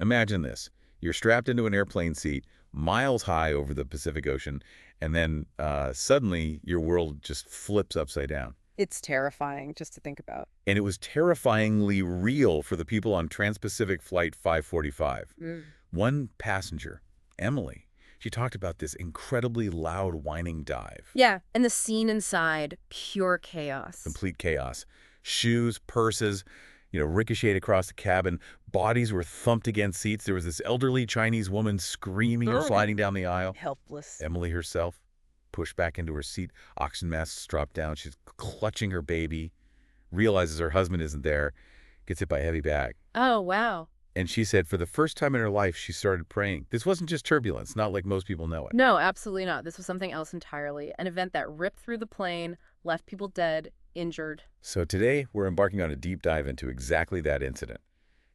Imagine this. You're strapped into an airplane seat, miles high over the Pacific Ocean, and then suddenly your world just flips upside down. It's terrifying just to think about. And it was terrifyingly real for the people on Transpacific Flight 545. One passenger, Emily, she talked about this incredibly loud whining dive. Yeah, and the scene inside, pure chaos. Complete chaos. Shoes, purses, ricocheted across the cabin. Bodies were thumped against seats. There was this elderly Chinese woman screaming and sliding down the aisle. Helpless. Emily herself pushed back into her seat, oxygen masks dropped down. She's clutching her baby, realizes her husband isn't there, gets hit by a heavy bag. Oh, wow. And she said for the first time in her life, she started praying. This wasn't just turbulence, not like most people know it. No, absolutely not. This was something else entirely. An event that ripped through the plane, left people dead, injured. So today, we're embarking on a deep dive into exactly that incident.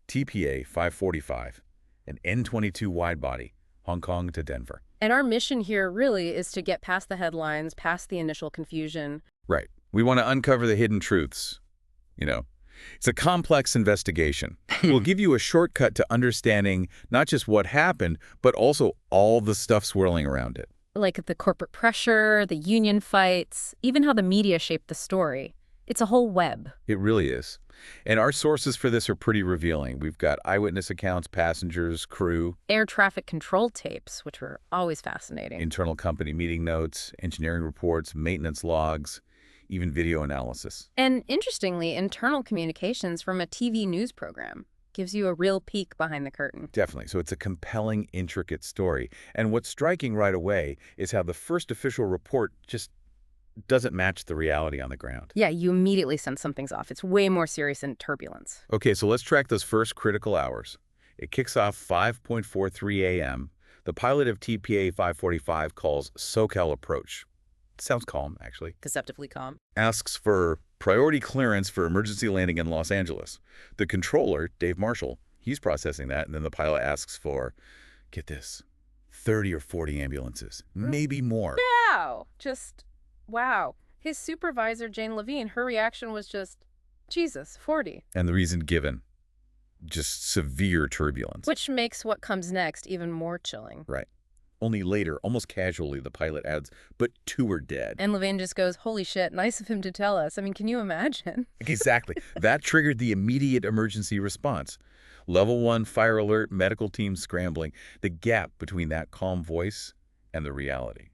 TPA 545, an N-22 widebody, Hong Kong to Denver. And our mission here really is to get past the headlines, past the initial confusion. Right. We want to uncover the hidden truths. It's a complex investigation. We'll give you a shortcut to understanding not just what happened, but also all the stuff swirling around it. Like the corporate pressure, the union fights, even how the media shaped the story. It's a whole web. It really is. And our sources for this are pretty revealing. We've got eyewitness accounts, passengers, crew. Air traffic control tapes, which were always fascinating. Internal company meeting notes, engineering reports, maintenance logs, even video analysis. And interestingly, internal communications from a TV news program. Gives you a real peek behind the curtain. Definitely. So it's a compelling, intricate story. And what's striking right away is how the first official report just doesn't match the reality on the ground. Yeah, you immediately sense something's off. It's way more serious than turbulence. Okay, so let's track those first critical hours. It kicks off 5:43 a.m. The pilot of TPA 545 calls SoCal approach. Sounds calm, actually. Deceptively calm. Asks for priority clearance for emergency landing in Los Angeles. The controller, Dave Marshall, he's processing that, and then the pilot asks for, get this, 30 or 40 ambulances, maybe more. Wow! Wow. His supervisor, Jane Levine, her reaction was just, Jesus, 40. And the reason given, just severe turbulence. Which makes what comes next even more chilling. Right. Only later, almost casually, the pilot adds, but 2 are dead. And Levine just goes, holy shit, nice of him to tell us. I mean, can you imagine? Exactly. That triggered the immediate emergency response. Level 1 fire alert, medical team scrambling. The gap between that calm voice and the reality.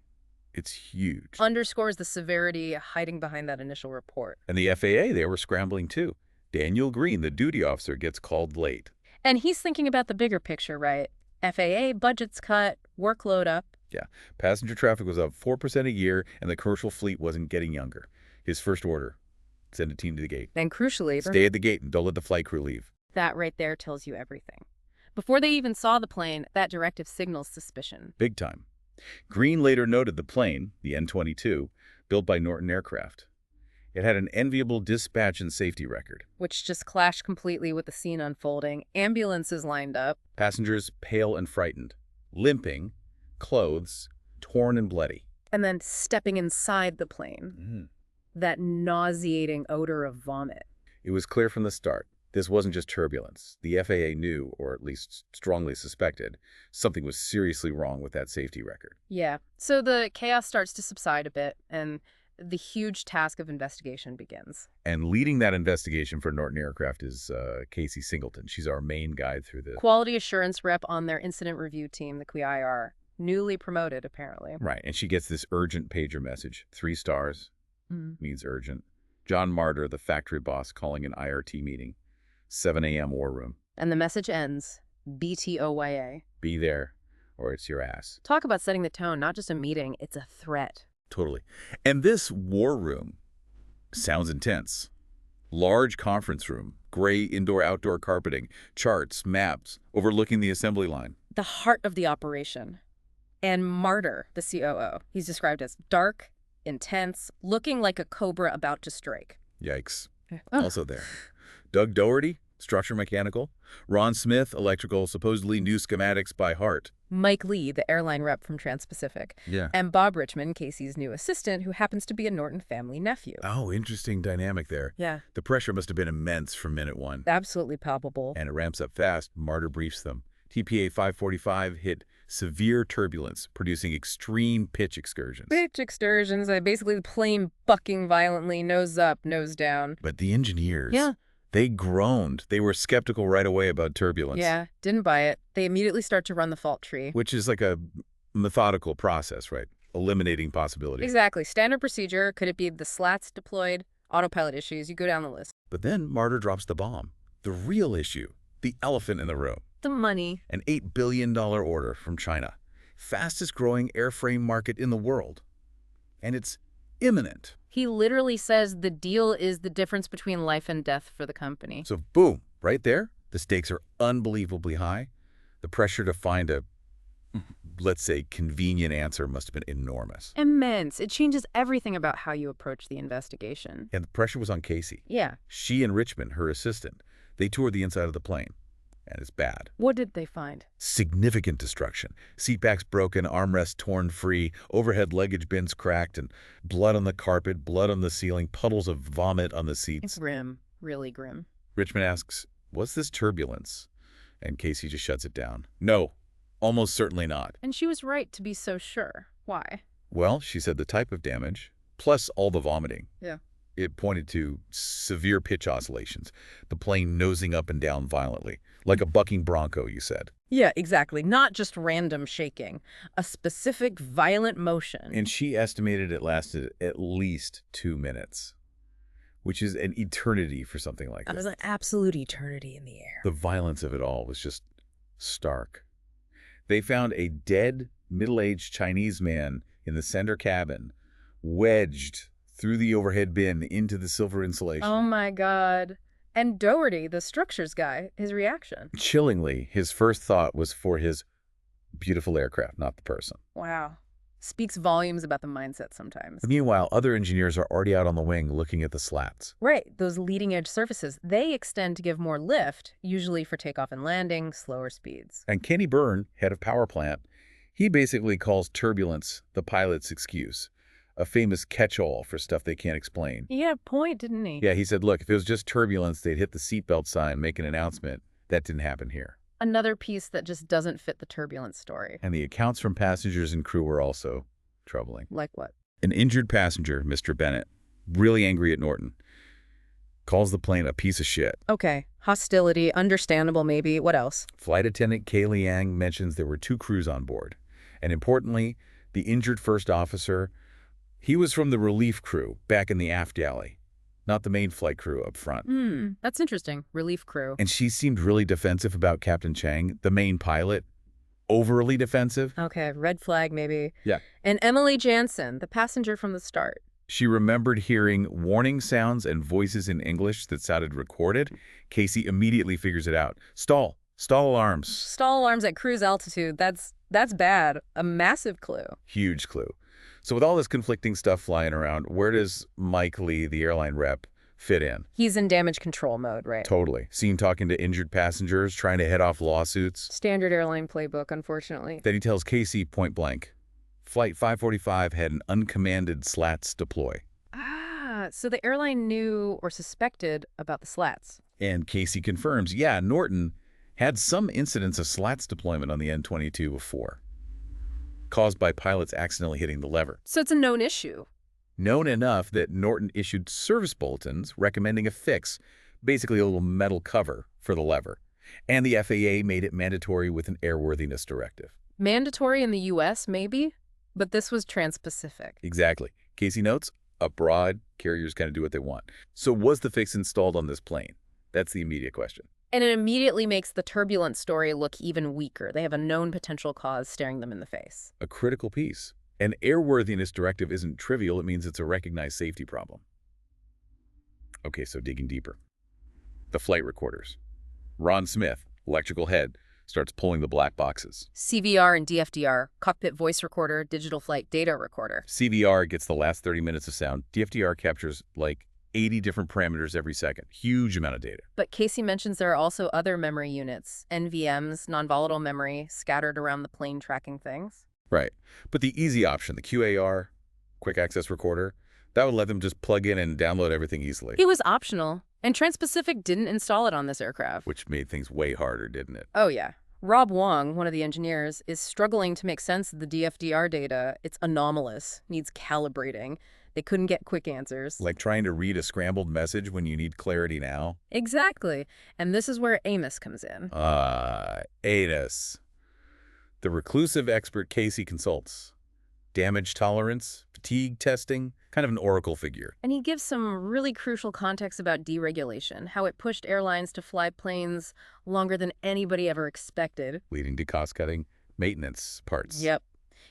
It's huge. Underscores the severity hiding behind that initial report. And the FAA, they were scrambling too. Daniel Green, the duty officer, gets called late. And he's thinking about the bigger picture, right? FAA, budgets cut, workload up. Yeah. Passenger traffic was up 4% a year, and the commercial fleet wasn't getting younger. His first order, send a team to the gate. And crucially, stay at the gate and don't let the flight crew leave. That right there tells you everything. Before they even saw the plane, that directive signals suspicion. Big time. Green later noted the plane, the N-22, built by Norton Aircraft. It had an enviable dispatch and safety record. Which just clashed completely with the scene unfolding. Ambulances lined up. Passengers pale and frightened, limping, clothes torn and bloody. And then stepping inside the plane. That nauseating odor of vomit. It was clear from the start. This wasn't just turbulence. The FAA knew, or at least strongly suspected, something was seriously wrong with that safety record. Yeah. So the chaos starts to subside a bit, and the huge task of investigation begins. And leading that investigation for Norton Aircraft is Casey Singleton. She's our main guide through this. Quality assurance rep on their incident review team, the QIR. Newly promoted, apparently. Right. And she gets this urgent pager message. 3 stars means urgent. John Martyr, the factory boss, calling an IRT meeting. 7 a.m. war room. And the message ends, BTOYA. Be there, or it's your ass. Talk about setting the tone, not just a meeting, it's a threat. Totally. And this war room sounds intense. Large conference room, gray indoor-outdoor carpeting, charts, maps, overlooking the assembly line. The heart of the operation. And Martyr, the COO, he's described as dark, intense, looking like a cobra about to strike. Yikes. Also there. Doug Doherty, structure mechanical. Ron Smith, electrical, supposedly knew schematics by heart. Mike Lee, the airline rep from Transpacific. Yeah. And Bob Richmond, Casey's new assistant, who happens to be a Norton family nephew. Oh, interesting dynamic there. Yeah. The pressure must have been immense from minute 1. Absolutely palpable. And it ramps up fast. Martyr briefs them. TPA 545 hit severe turbulence, producing extreme pitch excursions. Pitch excursions, basically the plane bucking violently, nose up, nose down. But the engineers, Yeah. they groaned. They were skeptical right away about turbulence. Yeah, didn't buy it. They immediately start to run the fault tree. Which is like a methodical process, right? Eliminating possibilities. Exactly. Standard procedure. Could it be the slats deployed? Autopilot issues. You go down the list. But then Martyr drops the bomb. The real issue, the elephant in the room. The money. An $8 billion order from China. Fastest growing airframe market in the world. And it's imminent. He literally says the deal is the difference between life and death for the company. So boom, right there, the stakes are unbelievably high. The pressure to find a, let's say, convenient answer must have been enormous. Immense. It changes everything about how you approach the investigation. And the pressure was on Casey. Yeah. She and Richmond, her assistant, they toured the inside of the plane. And it's bad. What did they find? Significant destruction. Seatbacks broken, armrests torn free, overhead luggage bins cracked, and blood on the carpet, blood on the ceiling, puddles of vomit on the seats. It's grim. Really grim. Richmond asks, "What's this turbulence?" And Casey just shuts it down. "No, almost certainly not." And she was right to be so sure. Why? Well, she said the type of damage, plus all the vomiting. Yeah. It pointed to severe pitch oscillations, the plane nosing up and down violently, like a bucking bronco, you said. Yeah, exactly. Not just random shaking. A specific violent motion. And she estimated it lasted at least 2 minutes, which is an eternity for something like That this. was an absolute eternity in the air. The violence of it all was just stark. They found a dead, middle-aged Chinese man in the center cabin, wedged through the overhead bin into the silver insulation. Oh my God. And Doherty, the structures guy, his reaction. Chillingly, his first thought was for his beautiful aircraft, not the person. Wow. Speaks volumes about the mindset sometimes. Meanwhile, other engineers are already out on the wing looking at the slats. Right, those leading edge surfaces, they extend to give more lift, usually for takeoff and landing, slower speeds. And Kenny Byrne, head of power plant, he basically calls turbulence the pilot's excuse, a famous catch-all for stuff they can't explain. He had a point, didn't he? Yeah, he said, look, if it was just turbulence, they'd hit the seatbelt sign, make an announcement. That didn't happen here. Another piece that just doesn't fit the turbulence story. And the accounts from passengers and crew were also troubling. Like what? An injured passenger, Mr. Bennett, really angry at Norton, calls the plane a piece of shit. Okay, hostility, understandable maybe. What else? Flight attendant Kay Liang mentions there were 2 crews on board. And importantly, the injured first officer, he was from the relief crew back in the aft galley, not the main flight crew up front. That's interesting. Relief crew. And she seemed really defensive about Captain Chang, the main pilot. Overly defensive. Okay, red flag maybe. Yeah. And Emily Jansen, the passenger from the start. She remembered hearing warning sounds and voices in English that sounded recorded. Casey immediately figures it out. Stall. Stall alarms. Stall alarms at cruise altitude. That's bad. A massive clue. Huge clue. So with all this conflicting stuff flying around, where does Mike Lee, the airline rep, fit in? He's in damage control mode, right? Totally. Seen talking to injured passengers, trying to head off lawsuits. Standard airline playbook, unfortunately. Then he tells Casey point blank, Flight 545 had an uncommanded slats deploy. So the airline knew or suspected about the slats. And Casey confirms, yeah, Norton had some incidents of slats deployment on the N-22 before, caused by pilots accidentally hitting the lever. So it's a known issue. Known enough that Norton issued service bulletins recommending a fix, basically a little metal cover for the lever. And the FAA made it mandatory with an airworthiness directive. Mandatory in the U.S., maybe? But this was Transpacific. Exactly. Casey notes, abroad, carriers kind of do what they want. So was the fix installed on this plane? That's the immediate question. And it immediately makes the turbulence story look even weaker. They have a known potential cause staring them in the face. A critical piece. An airworthiness directive isn't trivial. It means it's a recognized safety problem. Okay, so digging deeper. The flight recorders. Ron Smith, electrical head, starts pulling the black boxes. CVR and DFDR, cockpit voice recorder, digital flight data recorder. CVR gets the last 30 minutes of sound. DFDR captures like 80 different parameters every second. Huge amount of data. But Casey mentions there are also other memory units, NVMs, non-volatile memory, scattered around the plane tracking things. Right. But the easy option, the QAR, quick access recorder, that would let them just plug in and download everything easily. It was optional, and Transpacific didn't install it on this aircraft. Which made things way harder, didn't it? Oh, yeah. Rob Wong, one of the engineers, is struggling to make sense of the DFDR data. It's anomalous, needs calibrating. They couldn't get quick answers. Like trying to read a scrambled message when you need clarity now. Exactly. And this is where Amos comes in. ADAS. The reclusive expert Casey consults. Damage tolerance, fatigue testing, kind of an oracle figure. And he gives some really crucial context about deregulation, how it pushed airlines to fly planes longer than anybody ever expected. Leading to cost-cutting maintenance parts. Yep.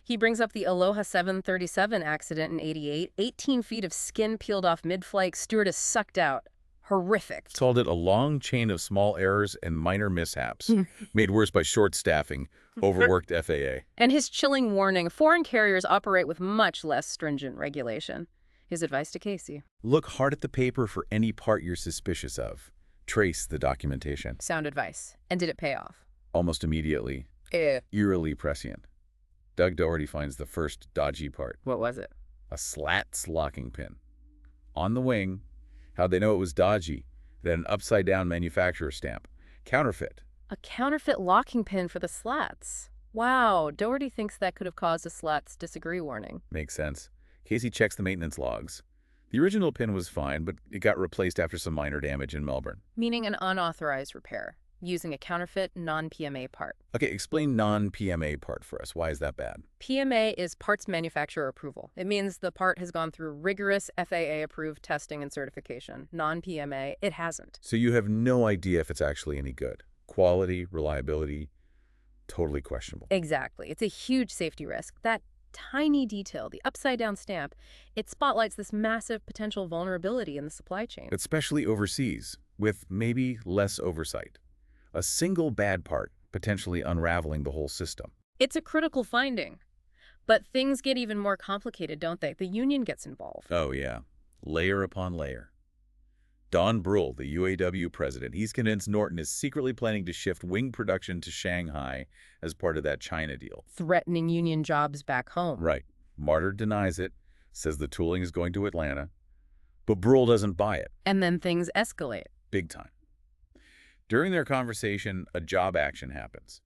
He brings up the Aloha 737 accident in '88, 18 feet of skin peeled off mid-flight, stewardess sucked out. Horrific. Called it a long chain of small errors and minor mishaps, made worse by short staffing, overworked FAA. And his chilling warning, foreign carriers operate with much less stringent regulation. His advice to Casey. Look hard at the paper for any part you're suspicious of. Trace the documentation. Sound advice. And did it pay off? Almost immediately. Eerily prescient. Doug Doherty finds the first dodgy part. What was it? A slats locking pin. On the wing. How'd they know it was dodgy? It had an upside-down manufacturer stamp. Counterfeit. A counterfeit locking pin for the slats. Wow, Doherty thinks that could have caused a slats disagree warning. Makes sense. Casey checks the maintenance logs. The original pin was fine, but it got replaced after some minor damage in Melbourne. Meaning an unauthorized repair, using a counterfeit non-PMA part. Okay, explain non-PMA part for us. Why is that bad? PMA is parts manufacturer approval. It means the part has gone through rigorous FAA-approved testing and certification. Non-PMA, it hasn't. So you have no idea if it's actually any good. Quality, reliability, totally questionable. Exactly. It's a huge safety risk. That tiny detail, the upside-down stamp, it spotlights this massive potential vulnerability in the supply chain. Especially overseas, with maybe less oversight. A single bad part potentially unraveling the whole system. It's a critical finding. But things get even more complicated, don't they? The union gets involved. Oh, yeah. Layer upon layer. Don Bruhl, the UAW president, he's convinced Norton is secretly planning to shift wing production to Shanghai as part of that China deal. Threatening union jobs back home. Right. Martyr denies it, says the tooling is going to Atlanta. But Bruhl doesn't buy it. And then things escalate. Big time. During their conversation, a job action happens.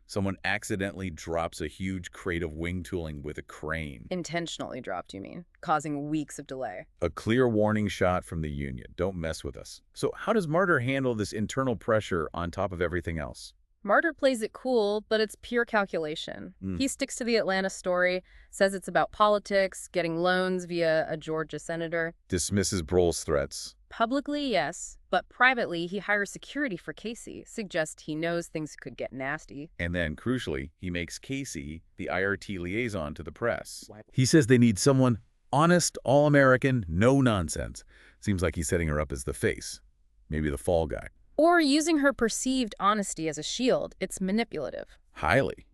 Someone accidentally drops a huge crate of wing tooling with a crane. Intentionally dropped, you mean, causing weeks of delay. A clear warning shot from the union. Don't mess with us. So how does Martyr handle this internal pressure on top of everything else? Martyr plays it cool, but it's pure calculation. He sticks to the Atlanta story, says it's about politics, getting loans via a Georgia senator. Dismisses Bruhl's threats. Publicly, yes, but privately, he hires security for Casey, suggests he knows things could get nasty. And then, crucially, he makes Casey the IRT liaison to the press. He says they need someone honest, all-American, no nonsense. Seems like he's setting her up as the face. Maybe the fall guy. Or using her perceived honesty as a shield. It's manipulative. Highly.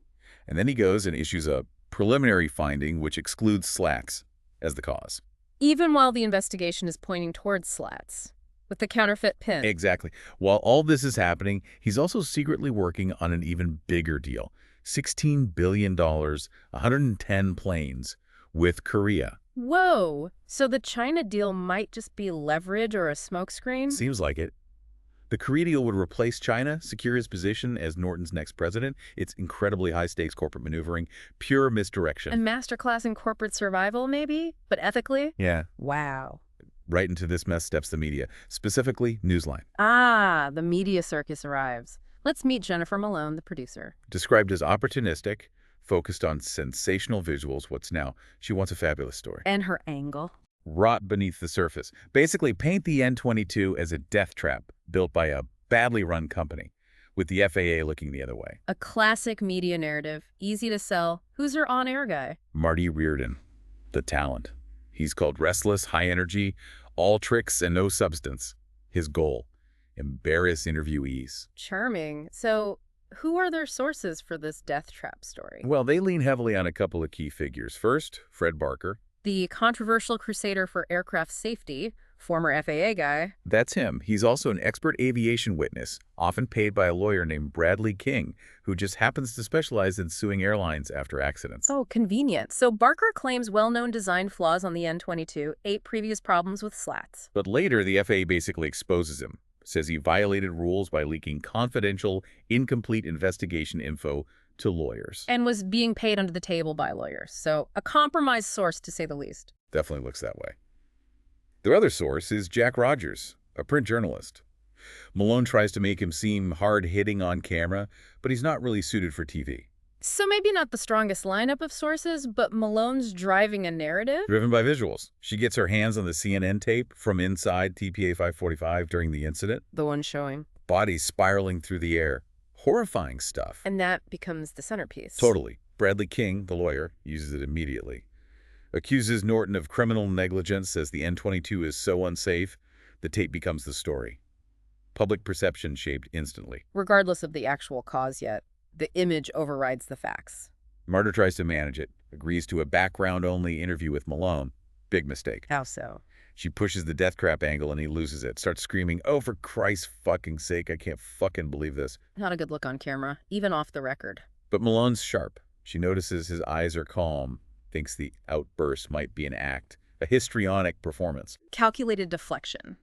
And then he goes and issues a preliminary finding which excludes slats as the cause. Even while the investigation is pointing towards slats, with the counterfeit pin. Exactly. While all this is happening, he's also secretly working on an even bigger deal. $16 billion, 110 planes with Korea. Whoa! So the China deal might just be leverage or a smokescreen? Seems like it. The Korea deal would replace China, secure his position as Norton's next president. It's incredibly high-stakes corporate maneuvering, pure misdirection. A masterclass in corporate survival, maybe? But ethically? Yeah. Wow. Right into this mess steps the media, specifically Newsline. Ah, the media circus arrives. Let's meet Jennifer Malone, the producer. Described as opportunistic, focused on sensational visuals. What's now? She wants a fabulous story. And her angle. Rot beneath the surface. Basically, paint the N-22 as a death trap built by a badly run company, with the FAA looking the other way. A classic media narrative, easy to sell. Who's her on-air guy? Marty Reardon, the talent. He's called restless, high energy, all tricks and no substance. His goal, embarrass interviewees. Charming. So, who are their sources for this death trap story? Well, they lean heavily on a couple of key figures. First, Fred Barker. The controversial crusader for aircraft safety, former FAA guy. That's him. He's also an expert aviation witness, often paid by a lawyer named Bradley King, who just happens to specialize in suing airlines after accidents. Oh, convenient. So Barker claims well-known design flaws on the N-22, 8 previous problems with slats. But later, the FAA basically exposes him. says he violated rules by leaking confidential, incomplete investigation info to lawyers. And was being paid under the table by lawyers. So a compromised source, to say the least. Definitely looks that way. Their other source is Jack Rogers, a print journalist. Malone tries to make him seem hard-hitting on camera, but he's not really suited for TV. So maybe not the strongest lineup of sources, but Malone's driving a narrative? Driven by visuals. She gets her hands on the CNN tape from inside TPA 545 during the incident. The one showing. Bodies spiraling through the air. Horrifying stuff. And that becomes the centerpiece. Totally. Bradley King, the lawyer, uses it immediately. Accuses Norton of criminal negligence, says the N-22 is so unsafe, the tape becomes the story. Public perception shaped instantly. Regardless of the actual cause yet, the image overrides the facts. Martyr tries to manage it, agrees to a background-only interview with Malone. Big mistake. How so? She pushes the death trap angle and he loses it. Starts screaming, "Oh, for Christ's fucking sake, I can't fucking believe this." Not a good look on camera, even off the record. But Malone's sharp. She notices his eyes are calm, thinks the outburst might be an act, a histrionic performance. Calculated deflection.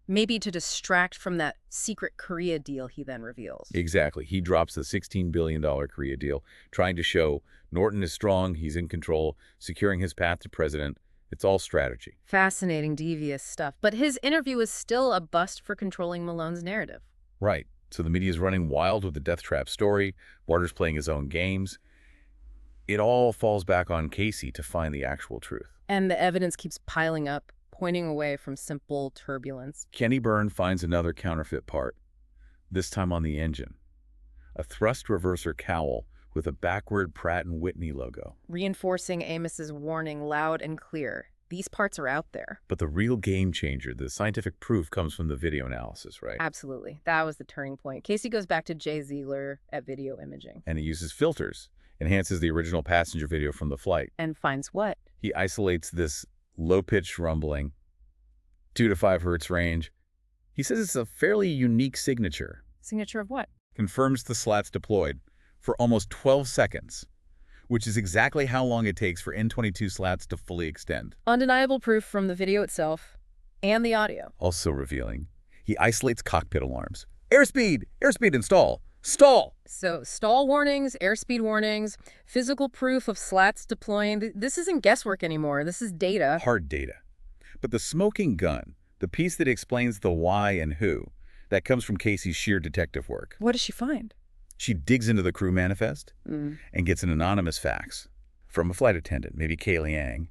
Maybe to distract from that secret Korea deal he then reveals. Exactly. He drops the $16 billion Korea deal, trying to show Norton is strong, he's in control, securing his path to president. It's all strategy. Fascinating, devious stuff. But his interview is still a bust for controlling Malone's narrative. Right. So the media is running wild with the death trap story. Martyr's playing his own games. It all falls back on Casey to find the actual truth. And the evidence keeps piling up, pointing away from simple turbulence. Kenny Byrne finds another counterfeit part, this time on the engine. A thrust reverser cowl with a backward Pratt & Whitney logo. Reinforcing Amos's warning loud and clear. These parts are out there. But the real game changer, the scientific proof, comes from the video analysis, right? Absolutely. That was the turning point. Casey goes back to Jay Ziegler at video imaging. And he uses filters, enhances the original passenger video from the flight. And finds what? He isolates this low-pitched rumbling, 2 to 5 hertz range. He says it's a fairly unique signature. Signature of what? Confirms the slats deployed for almost 12 seconds, which is exactly how long it takes for N-22 slats to fully extend. Undeniable proof from the video itself and the audio. Also revealing, he isolates cockpit alarms. Airspeed! Airspeed and stall! Stall! So stall warnings, airspeed warnings, physical proof of slats deploying. This isn't guesswork anymore. This is data. Hard data. But the smoking gun, the piece that explains the why and who, that comes from Casey's sheer detective work. What does she find? She digs into the crew manifest and gets an anonymous fax from a flight attendant, maybe Kay Liang,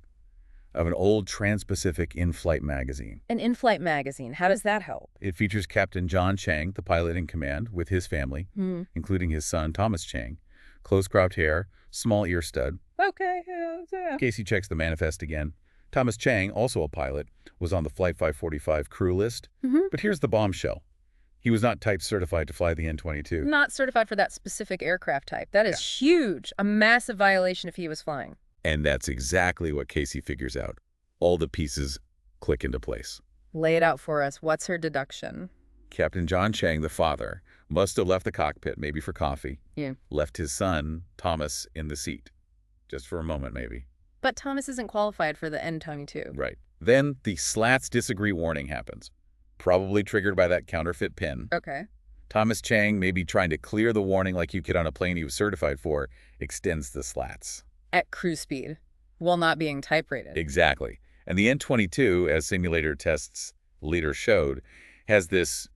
of an old Transpacific in-flight magazine. An in-flight magazine. How does that help? It features Captain John Chang, the pilot in command, with his family, including his son, Thomas Chang. Close-cropped hair, small ear stud. Okay. Casey checks the manifest again. Thomas Chang, also a pilot, was on the Flight 545 crew list. But here's the bombshell. He was not type certified to fly the N-22. Not certified for that specific aircraft type. That is huge. A massive violation if he was flying. And that's exactly what Casey figures out. All the pieces click into place. Lay it out for us. What's her deduction? Captain John Chang, the father, must have left the cockpit, maybe for coffee. Left his son, Thomas, in the seat. Just for a moment, maybe. But Thomas isn't qualified for the N-22. Right. Then the slats disagree warning happens. Probably triggered by that counterfeit pin. Okay. Thomas Chang, maybe trying to clear the warning like you could on a plane he was certified for, extends the slats. At cruise speed, while not being type rated. Exactly. And the N-22, as simulator tests later showed, has this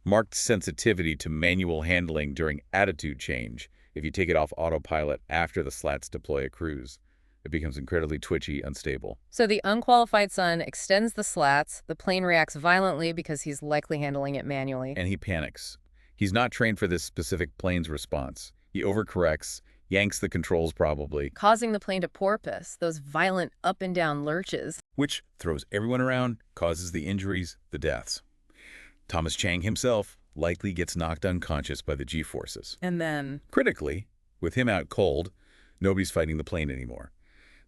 marked sensitivity to manual handling during attitude change. If you take it off autopilot after the slats deploy at cruise, it becomes incredibly twitchy, unstable. So the unqualified son extends the slats. The plane reacts violently because he's likely handling it manually. And he panics. He's not trained for this specific plane's response. He overcorrects, yanks the controls probably. Causing the plane to porpoise, those violent up and down lurches. Which throws everyone around, causes the injuries, the deaths. Thomas Chang himself likely gets knocked unconscious by the G-forces. And then? Critically, with him out cold, nobody's fighting the plane anymore.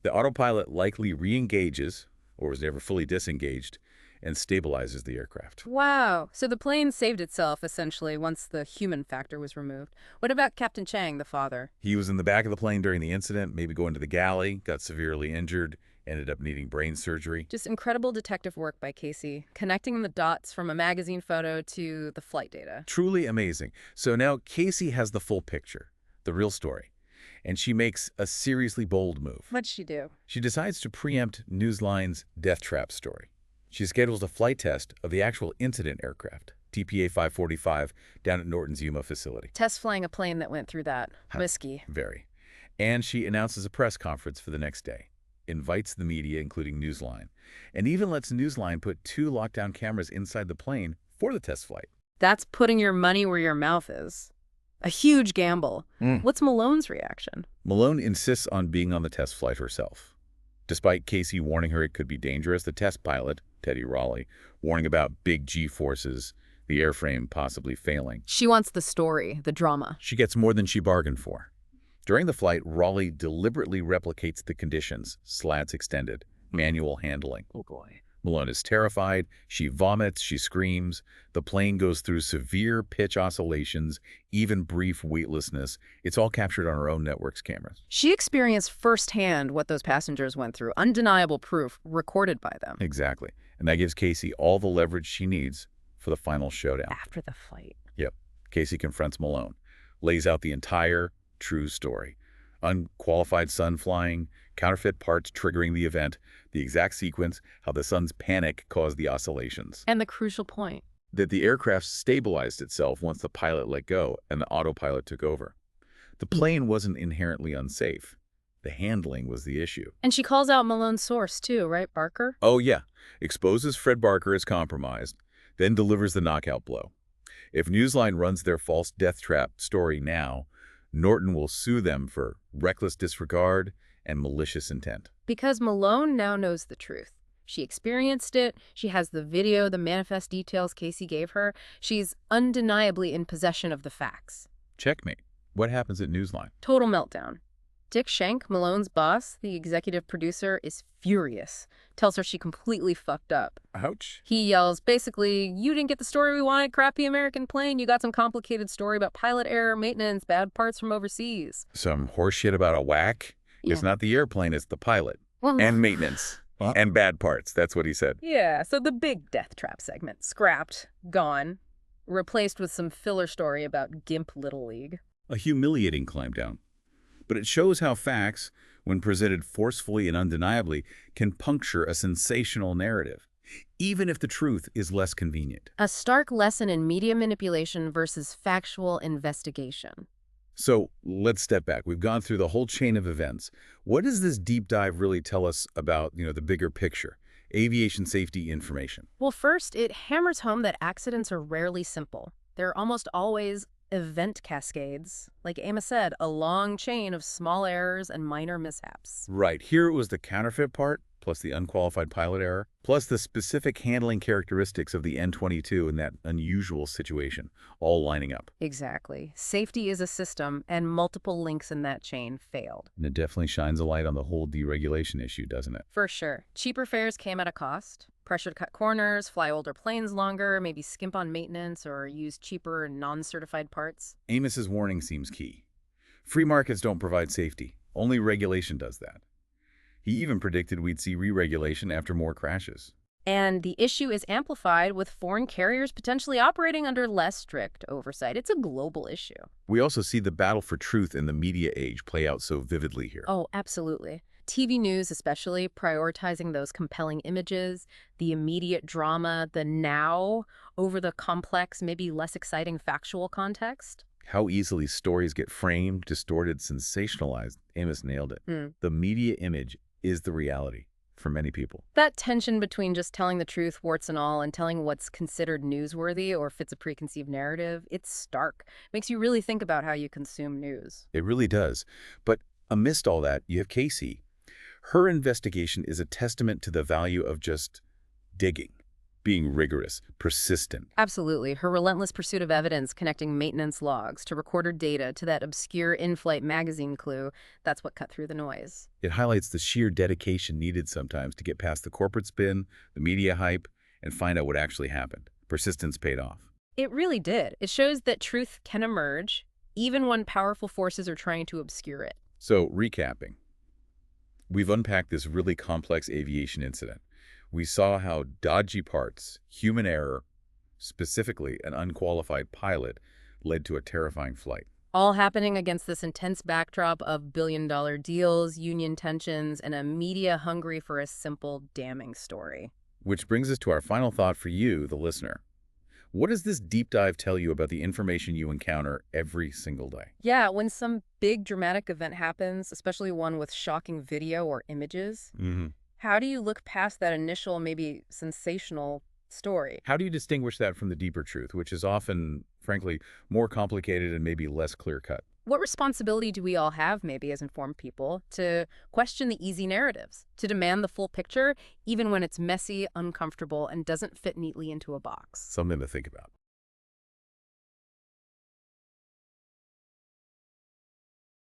The autopilot likely re-engages, or was never fully disengaged, and stabilizes the aircraft. Wow. So the plane saved itself, essentially, once the human factor was removed. What about Captain Chang, the father? He was in the back of the plane during the incident, maybe going to the galley, got severely injured, ended up needing brain surgery. Just incredible detective work by Casey, connecting the dots from a magazine photo to the flight data. Truly amazing. So now Casey has the full picture, the real story, and she makes a seriously bold move. What'd she do? She decides to preempt Newsline's death trap story. She schedules a flight test of the actual incident aircraft, TPA 545, down at Norton's Yuma facility. Test flying a plane that went through that. Risky. Very. And she announces a press conference for the next day, invites the media, including Newsline, and even lets Newsline put 2 lockdown cameras inside the plane for the test flight. That's putting your money where your mouth is. A huge gamble. What's Malone's reaction? Malone insists on being on the test flight herself. Despite Casey warning her it could be dangerous, the test pilot, Teddy Raleigh, warning about big G-forces, the airframe possibly failing. She wants the story, the drama. She gets more than she bargained for. During the flight, Raleigh deliberately replicates the conditions, slats extended, manual handling. Oh boy. Malone is terrified. She vomits. She screams. The plane goes through severe pitch oscillations, even brief weightlessness. It's all captured on her own network's cameras. She experienced firsthand what those passengers went through. Undeniable proof recorded by them. Exactly. And that gives Casey all the leverage she needs for the final showdown. After the flight. Yep. Casey confronts Malone, lays out the entire true story. Unqualified sun flying, counterfeit parts triggering the event, the exact sequence, how the sun's panic caused the oscillations. And the crucial point. That the aircraft stabilized itself once the pilot let go and the autopilot took over. The plane wasn't inherently unsafe. The handling was the issue. And she calls out Malone's source too, right, Barker? Oh yeah, exposes Fred Barker as compromised, then delivers the knockout blow. If Newsline runs their false death trap story now, Norton will sue them for reckless disregard and malicious intent. Because Malone now knows the truth. She experienced it. She has the video, the manifest details Casey gave her. She's undeniably in possession of the facts. Checkmate. What happens at Newsline? Total meltdown. Dick Schenck, Malone's boss, the executive producer, is furious. Tells her she completely fucked up. Ouch. He yells, basically, you didn't get the story we wanted, crappy American plane. You got some complicated story about pilot error, maintenance, bad parts from overseas. Some horseshit about a whack? Yeah. It's not the airplane, it's the pilot. Well, And maintenance. And bad parts. That's what he said. yeah, so the big death trap segment, scrapped, gone, replaced with some filler story about Gimp Little League. A humiliating climb down. But it shows how facts, when presented forcefully and undeniably, can puncture a sensational narrative, even if the truth is less convenient. A stark lesson in media manipulation versus factual investigation. So let's step back. We've gone through the whole chain of events. What does this deep dive really tell us about, the bigger picture, aviation safety information? Well, first, it hammers home that accidents are rarely simple. They're almost always event cascades. Like Amos said, a long chain of small errors and minor mishaps. Right. Here it was the counterfeit part, plus the unqualified pilot error, plus the specific handling characteristics of the N-22 in that unusual situation, all lining up. Exactly. Safety is a system, and multiple links in that chain failed. And it definitely shines a light on the whole deregulation issue, doesn't it? For sure. Cheaper fares came at a cost. Pressure to cut corners, fly older planes longer, maybe skimp on maintenance or use cheaper non-certified parts. Amos's warning seems key. Free markets don't provide safety. Only regulation does that. He even predicted we'd see re-regulation after more crashes. And the issue is amplified with foreign carriers potentially operating under less strict oversight. It's a global issue. We also see the battle for truth in the media age play out so vividly here. Oh, absolutely. TV news especially, prioritizing those compelling images, the immediate drama, the now, over the complex, maybe less exciting factual context. How easily stories get framed, distorted, sensationalized. Amos nailed it. The media image is the reality for many people. That tension between just telling the truth, warts and all, and telling what's considered newsworthy or fits a preconceived narrative, it's stark. Makes you really think about how you consume news. It really does. But amidst all that, you have Casey. Her investigation is a testament to the value of just digging, being rigorous, persistent. Absolutely. Her relentless pursuit of evidence, connecting maintenance logs to recorder data to that obscure in-flight magazine clue, that's what cut through the noise. It highlights the sheer dedication needed sometimes to get past the corporate spin, the media hype, and find out what actually happened. Persistence paid off. It really did. It shows that truth can emerge, even when powerful forces are trying to obscure it. So, recapping. We've unpacked this really complex aviation incident. We saw how dodgy parts, human error, specifically an unqualified pilot, led to a terrifying flight. All happening against this intense backdrop of billion-dollar deals, union tensions, and a media hungry for a simple, damning story. Which brings us to our final thought for you, the listener. What does this deep dive tell you about the information you encounter every single day? Yeah, when some big dramatic event happens, especially one with shocking video or images, how do you look past that initial, maybe sensational story? How do you distinguish that from the deeper truth, which is often, frankly, more complicated and maybe less clear-cut? What responsibility do we all have, maybe as informed people, to question the easy narratives, to demand the full picture, even when it's messy, uncomfortable, and doesn't fit neatly into a box? Something to think about.